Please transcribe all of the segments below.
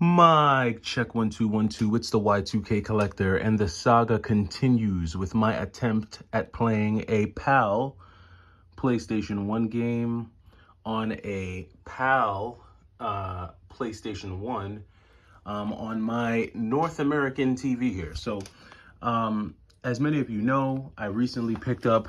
Mic check 1 2 1 2. It's the Y2K collector, and the saga continues with my attempt at playing a PAL PlayStation 1 game on a PAL PlayStation 1 on my North American TV here. So, as many of you know, I recently picked up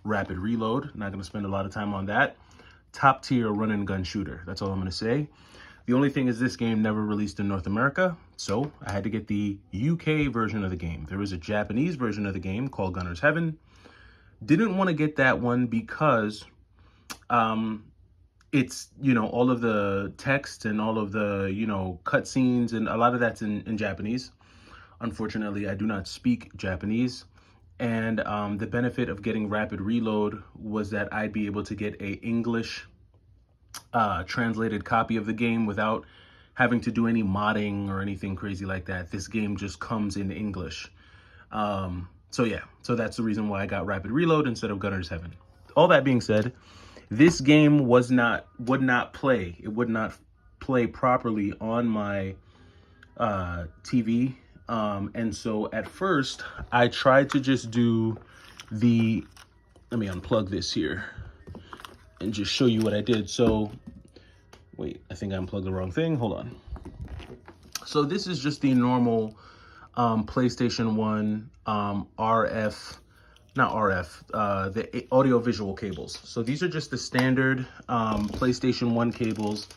Rapid Reload. Not going to spend a lot of time on that. Top tier run and gun shooter. That's all I'm going to say. The only thing is this game never released in North America, so I had to get the UK version of the game. There was a Japanese version of the game called Gunner's Heaven. Didn't want to get that one because it's, all of the text and all of the, cutscenes and a lot of that's in Japanese. Unfortunately, I do not speak Japanese. And the benefit of getting Rapid Reload was that I'd be able to get a English translated copy of the game without having to do any modding or anything crazy like that. This game just comes in English. So that's the reason why I got Rapid Reload instead of Gunner's Heaven. All that being said, this game would not play. It would not play properly on my TV. And so at first I tried to just do let me unplug this here and just show you what I did. So, wait, I think I unplugged the wrong thing. Hold on. So this is just the normal PlayStation 1 the audio-visual cables. So these are just the standard PlayStation 1 cables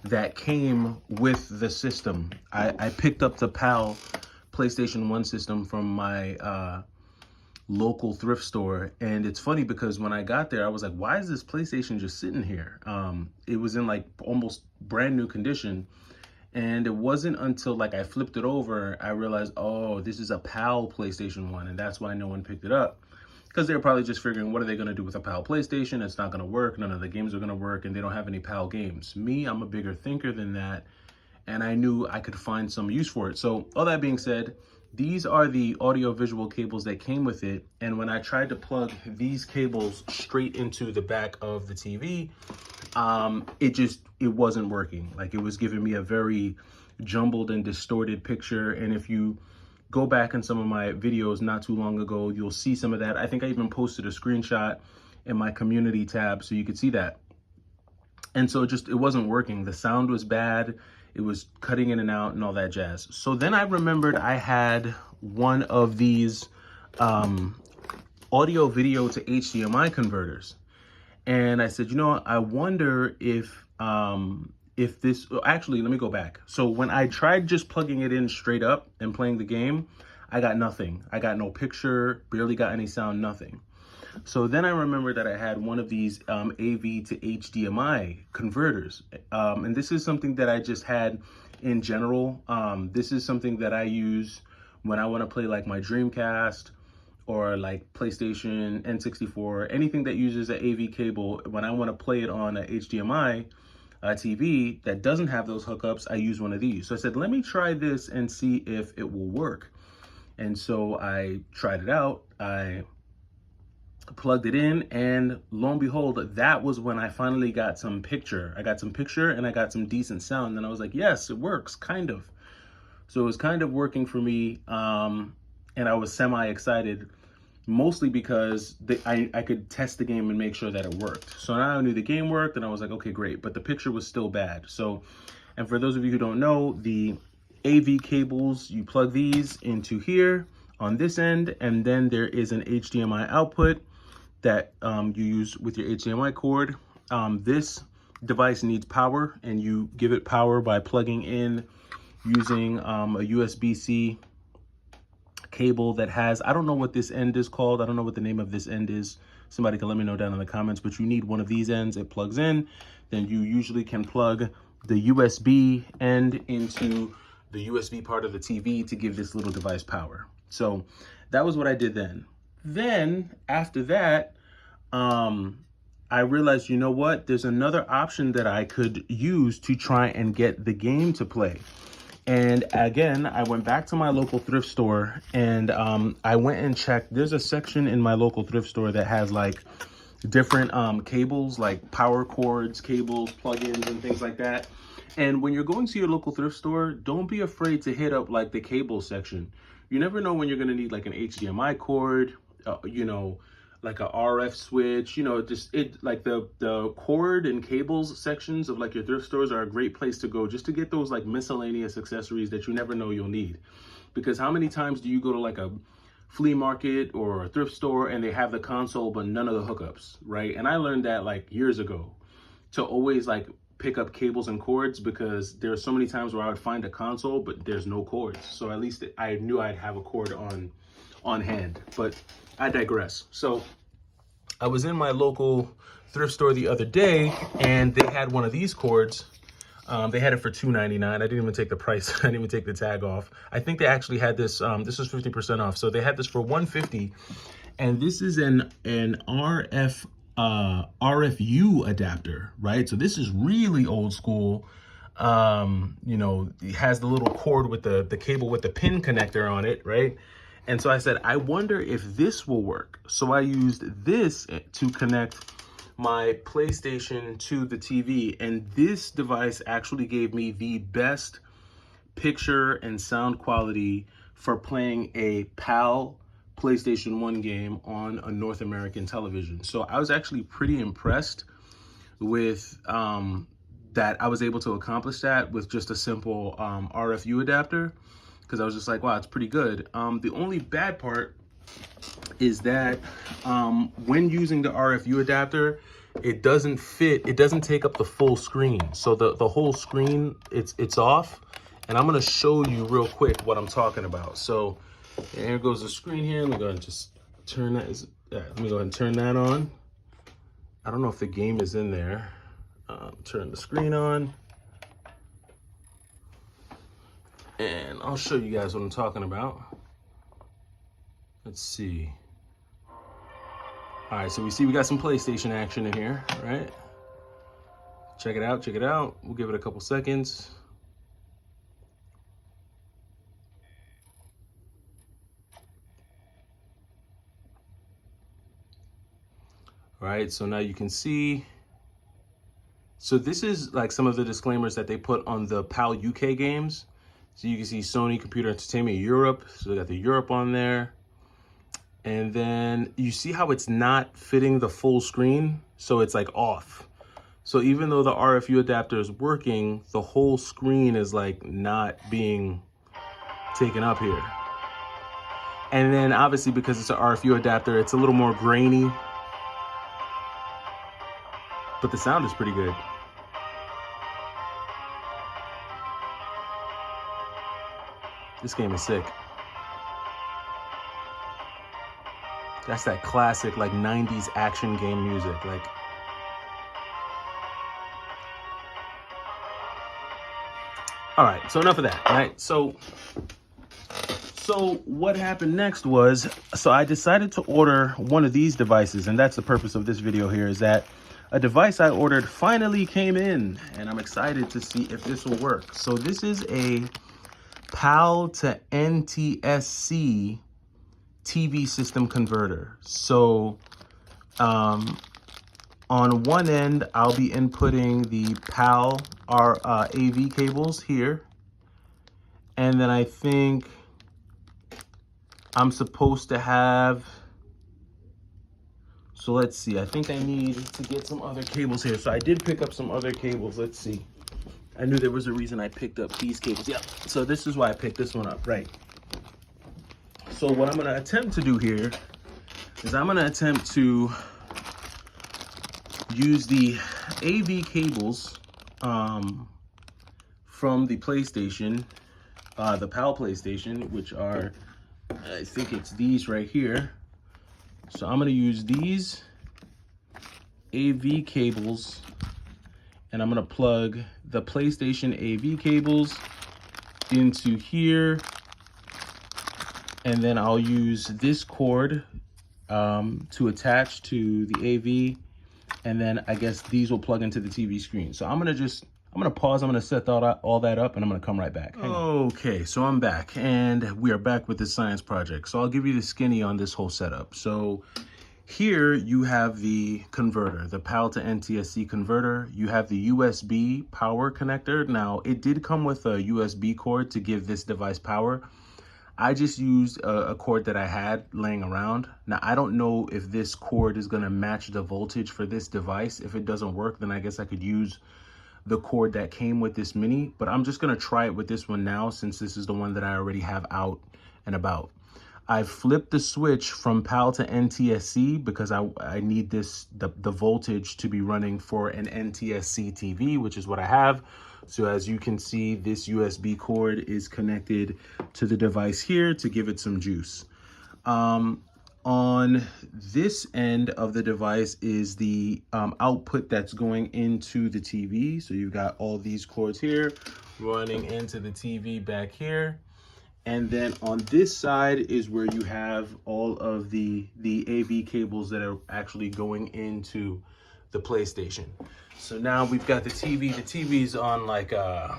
that came with the system. I picked up the PAL PlayStation 1 system from my local thrift store, and it's funny because when I got there I was like, why is this PlayStation just sitting here? It was in like almost brand new condition, and it wasn't until like I flipped it over I realized, oh, this is a PAL PlayStation 1, and that's why no one picked it up, because they're probably just figuring, what are they going to do with a PAL PlayStation? It's not going to work, none of the games are going to work, and they don't have any PAL games. Me, I'm a bigger thinker than that, and I knew I could find some use for it. So all that being said, these are the audio-visual cables that came with it, and when I tried to plug these cables straight into the back of the TV, it wasn't working. Like, it was giving me a very jumbled and distorted picture, and if you go back in some of my videos not too long ago, you'll see some of that. I think I even posted a screenshot in my community tab so you could see that. And so it wasn't working. The sound was bad. It was cutting in and out and all that jazz. So then I remembered I had one of these audio video to HDMI converters. And I said, I wonder if this, actually, let me go back. So when I tried just plugging it in straight up and playing the game, I got nothing. I got no picture, barely got any sound, nothing. So then I remember that I had one of these AV to HDMI converters. And this is something that I just had in general. This is something that I use when I want to play like my Dreamcast or like PlayStation, N64, anything that uses an AV cable. When I want to play it on a HDMI TV that doesn't have those hookups, I use one of these. So I said, let me try this and see if it will work. And so I tried it out. I plugged it in, and lo and behold, that was when I finally got some picture. I got some picture and I got some decent sound, and I was like, yes, it works, kind of. So it was kind of working for me, and I was semi-excited, mostly because I could test the game and make sure that it worked. So now I knew the game worked, and I was like, okay, great, but the picture was still bad. So, and for those of you who don't know, the AV cables, you plug these into here on this end, and then there is an HDMI output that you use with your HDMI cord. This device needs power, and you give it power by plugging in using a USB-C cable that has, I don't know what this end is called. I don't know what the name of this end is. Somebody can let me know down in the comments, but you need one of these ends. It plugs in. Then you usually can plug the USB end into the USB part of the TV to give this little device power. So that was what I did then. Then after that, I realized, you know what? There's another option that I could use to try and get the game to play. And again, I went back to my local thrift store, and I went and checked. There's a section in my local thrift store that has like different cables, like power cords, cables, plugins, and things like that. And when you're going to your local thrift store, don't be afraid to hit up like the cable section. You never know when you're gonna need like an HDMI cord, you know, like a RF switch, you know, just like the cord and cables sections of like your thrift stores are a great place to go just to get those like miscellaneous accessories that you never know you'll need. Because how many times do you go to like a flea market or a thrift store and they have the console but none of the hookups, right? And I learned that like years ago, to always like pick up cables and cords, because there are so many times where I would find a console but there's no cords. So at least I knew I'd have a cord on hand. But I digress. So I was in my local thrift store the other day and they had one of these cords. They had it for $2.99. I didn't even take the price. I didn't even take the tag off. I think they actually had this, this was 50% off. So they had this for $150, and this is an RFU adapter, right? So this is really old school. You know, it has the little cord with the cable with the pin connector on it, right? And so I said, I wonder if this will work. So I used this to connect my PlayStation to the TV, and this device actually gave me the best picture and sound quality for playing a PAL PlayStation 1 game on a North American television. So I was actually pretty impressed with that I was able to accomplish that with just a simple RFU adapter, because I was just like, wow, it's pretty good. The only bad part is that when using the RFU adapter, it doesn't take up the full screen. So the whole screen, it's off. And I'm gonna show you real quick what I'm talking about. So here goes the screen here. Let me go ahead and just turn that. Let me go ahead and turn that on. I don't know if the game is in there. Turn the screen on. And I'll show you guys what I'm talking about. Let's see. All right, so we got some PlayStation action in here, right? Check it out, check it out. We'll give it a couple seconds. All right, so now you can see. So this is like some of the disclaimers that they put on the PAL UK games. So you can see Sony Computer Entertainment Europe. So they got the Europe on there. And then you see how it's not fitting the full screen, so it's like off. So even though the RFU adapter is working, the whole screen is like not being taken up here. And then obviously because it's an RFU adapter, it's a little more grainy, but the sound is pretty good. This game is sick. That's that classic like 90s action game music. Like, all right, so enough of that, right? So what happened next was, so I decided to order one of these devices, and that's the purpose of this video here, is that a device I ordered finally came in, and I'm excited to see if this will work. So this is a PAL-to-NTSC TV system converter. So on one end, I'll be inputting the PAL AV cables here. And then I think I'm supposed to have, so let's see, I think I need to get some other cables here. So I did pick up some other cables. Let's see. I knew there was a reason I picked up these cables. Yeah, so this is why I picked this one up, right? So what I'm gonna attempt to do here is I'm gonna attempt to use the AV cables from the PlayStation, the PAL PlayStation, which are, I think it's these right here. So I'm gonna use these AV cables, and I'm gonna plug the PlayStation AV cables into here. And then I'll use this cord to attach to the AV. And then I guess these will plug into the TV screen. So I'm gonna pause, I'm gonna set all that up, and I'm gonna come right back. Okay, so I'm back, and we are back with the science project. So I'll give you the skinny on this whole setup. So Here you have the converter, the PAL to NTSC converter. You have the USB power connector. Now, it did come with a USB cord to give this device power. I just used a cord that I had laying around. Now, I don't know if this cord is going to match the voltage for this device. If it doesn't work, then I guess I could use the cord that came with this Mini, but I'm just going to try it with this one now since this is the one that I already have out and about. I've flipped the switch from PAL to NTSC because I need the voltage to be running for an NTSC TV, which is what I have. So as you can see, this USB cord is connected to the device here to give it some juice. On this end of the device is the output that's going into the TV. So you've got all these cords here running into the TV back here. And then on this side is where you have all of the AV cables that are actually going into the PlayStation. So now we've got the TV. The TV's on like well,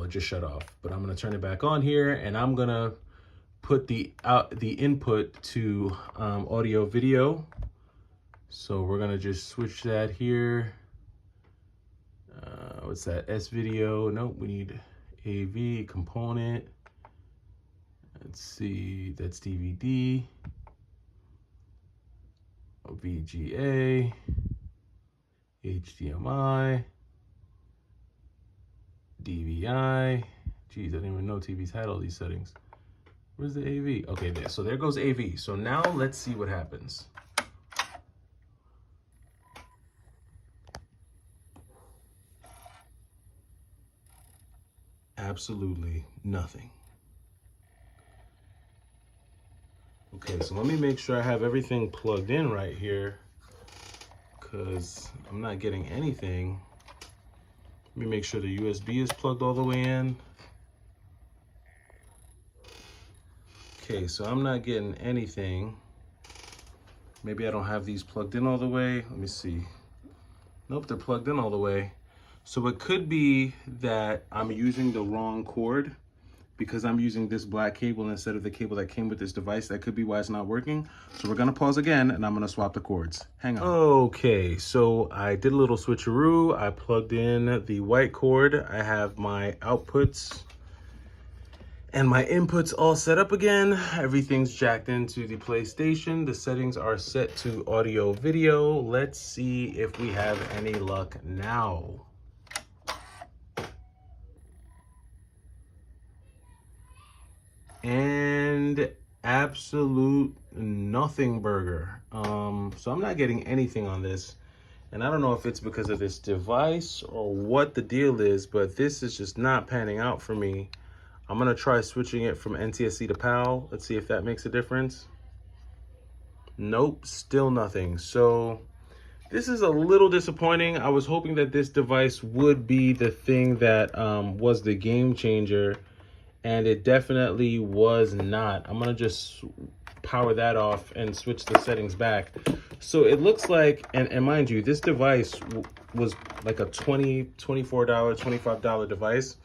it just shut off, but I'm gonna turn it back on here, and I'm gonna put the input to audio video. So we're gonna just switch that here. What's that? S video? Nope, we need AV component. Let's see, that's DVD. VGA, HDMI, DVI. Geez, I didn't even know TVs had all these settings. Where's the AV? Okay, there. So there goes AV. So now let's see what happens. Absolutely nothing. Okay, so let me make sure I have everything plugged in right here, because I'm not getting anything. Let me make sure the USB is plugged all the way in. Okay, so I'm not getting anything. Maybe I don't have these plugged in all the way. Let me see. Nope, they're plugged in all the way. So it could be that I'm using the wrong cord, because I'm using this black cable instead of the cable that came with this device. That could be why it's not working. So we're gonna pause again, and I'm gonna swap the cords. Hang on. Okay, so I did a little switcheroo. I plugged in the white cord. I have my outputs and my inputs all set up again. Everything's jacked into the PlayStation. The settings are set to audio video. Let's see if we have any luck now. And absolute nothing burger. So I'm not getting anything on this, and I don't know if it's because of this device or what the deal is, but this is just not panning out for me. I'm gonna try switching it from NTSC to PAL. Let's see if that makes a difference. Nope, still nothing. So this is a little disappointing. I was hoping that this device would be the thing that was the game changer, and it definitely was not. I'm gonna just power that off and switch the settings back. So it looks like, and mind you, this device was like a $24, $25 device.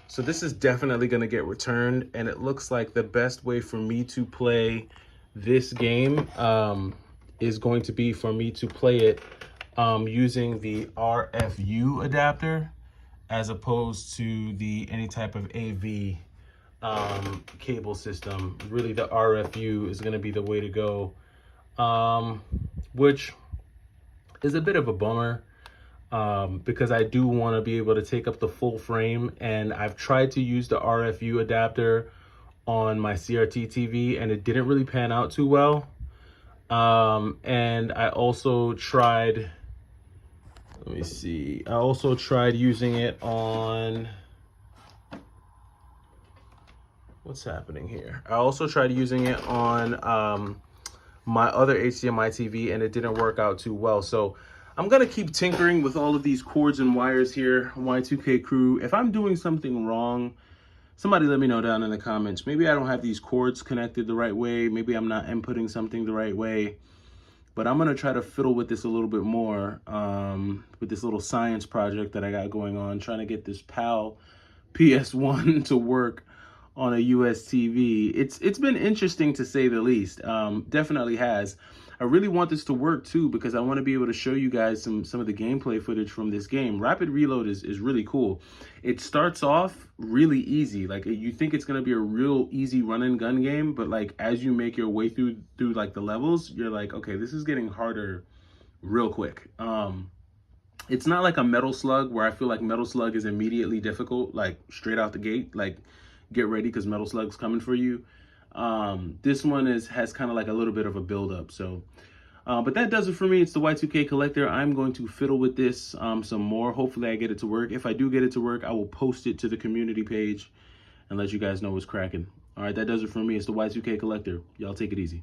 So this is definitely gonna get returned, and it looks like the best way for me to play this game is going to be for me to play it using the RFU adapter as opposed to any type of AV cable system. Really, the RFU is going to be the way to go, which is a bit of a bummer, because I do want to be able to take up the full frame, and I've tried to use the RFU adapter on my CRT TV, and it didn't really pan out too well. And I also tried, let me see, I also tried using it on, what's happening here? I also tried using it on my other HDMI TV, and it didn't work out too well. So I'm gonna keep tinkering with all of these cords and wires here, Y2K crew. If I'm doing something wrong, somebody let me know down in the comments. Maybe I don't have these cords connected the right way. Maybe I'm not inputting something the right way. But I'm gonna try to fiddle with this a little bit more, with this little science project that I got going on, trying to get this PAL PS1 to work on a US TV. It's been interesting to say the least. Definitely has. I really want this to work too because I want to be able to show you guys some of the gameplay footage from this game. Rapid reload is really cool. It starts off really easy. Like you think it's gonna be a real easy run and gun game, but like as you make your way through like the levels, you're like, okay, this is getting harder real quick. It's not like a Metal Slug where I feel like Metal Slug is immediately difficult, like straight out the gate, like get ready because Metal Slug's coming for you. This one has kind of like a little bit of a build up. So, but that does it for me. It's the Y2K Collector. I'm going to fiddle with this some more. Hopefully I get it to work. If I do get it to work, I will post it to the community page and let you guys know what's cracking. All right, that does it for me. It's the Y2K Collector. Y'all take it easy.